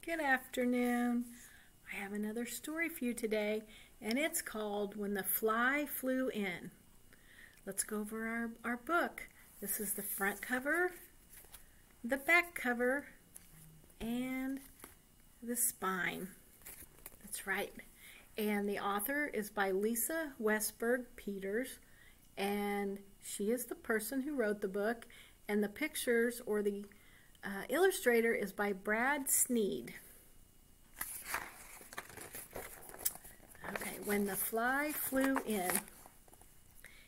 Good afternoon. I have another story for you today, and it's called When the Fly Flew In. Let's go over our book. This is the front cover, the back cover, and the spine. That's right. And the author is by Lisa Westberg Peters, and she is the person who wrote the book, and the pictures or the illustrator is by Brad Sneed. Okay, when the fly flew in.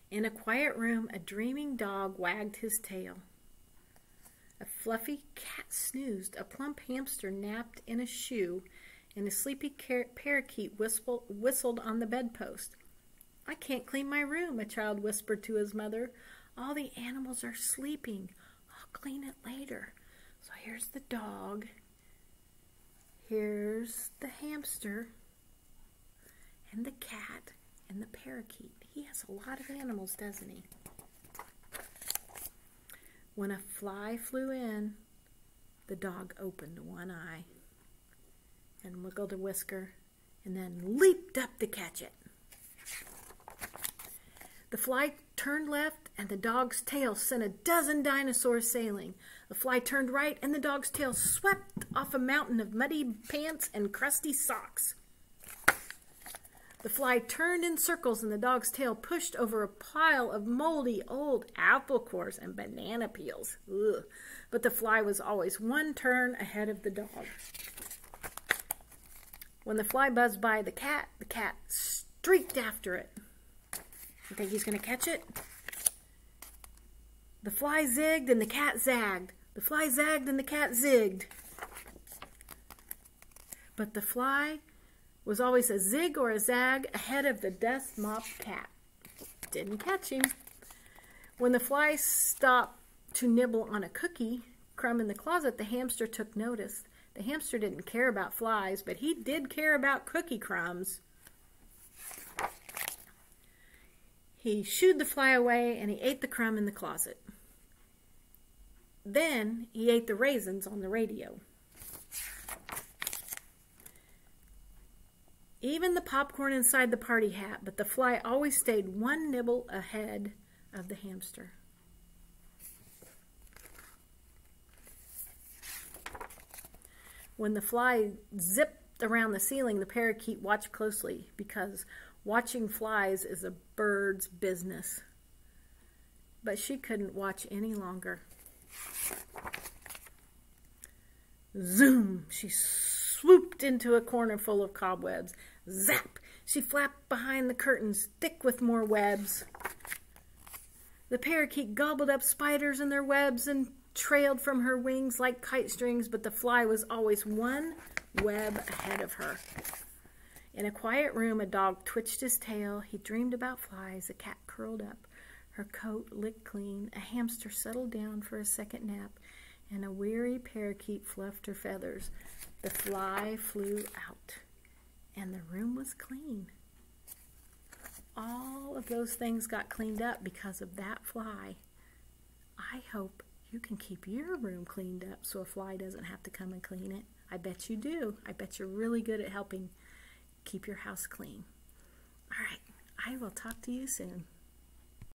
In a quiet room, a dreaming dog wagged his tail. A fluffy cat snoozed, a plump hamster napped in a shoe, and a sleepy parakeet whistled on the bedpost. "I can't clean my room," a child whispered to his mother. "All the animals are sleeping. I'll clean it later." So here's the dog. Here's the hamster and the cat and the parakeet. He has a lot of animals, doesn't he? When a fly flew in, the dog opened one eye and wiggled a whisker and then leaped up to catch it. The fly turned left, and the dog's tail sent a dozen dinosaurs sailing. The fly turned right, and the dog's tail swept off a mountain of muddy pants and crusty socks. The fly turned in circles, and the dog's tail pushed over a pile of moldy old apple cores and banana peels. Ugh. But the fly was always one turn ahead of the dog. When the fly buzzed by the cat streaked after it. You think he's going to catch it? The fly zigged and the cat zagged. The fly zagged and the cat zigged. But the fly was always a zig or a zag ahead of the dust-mopped cat. Didn't catch him. When the fly stopped to nibble on a cookie crumb in the closet, the hamster took notice. The hamster didn't care about flies, but he did care about cookie crumbs. He shooed the fly away, and he ate the crumb in the closet. Then he ate the raisins on the radio. Even the popcorn inside the party hat, but the fly always stayed one nibble ahead of the hamster. When the fly zipped around the ceiling, the parakeet watched closely, because watching flies is a bird's business. But she couldn't watch any longer. Zoom! She swooped into a corner full of cobwebs. Zap! She flapped behind the curtains, thick with more webs. The parakeet gobbled up spiders and their webs and trailed from her wings like kite strings, but the fly was always one web ahead of her. In a quiet room, a dog twitched his tail. He dreamed about flies. A cat curled up, her coat licked clean. A hamster settled down for a second nap, and a weary parakeet fluffed her feathers. The fly flew out, and the room was clean. All of those things got cleaned up because of that fly. I hope you can keep your room cleaned up so a fly doesn't have to come and clean it. I bet you do. I bet you're really good at helping keep your house clean. All right, I will talk to you soon.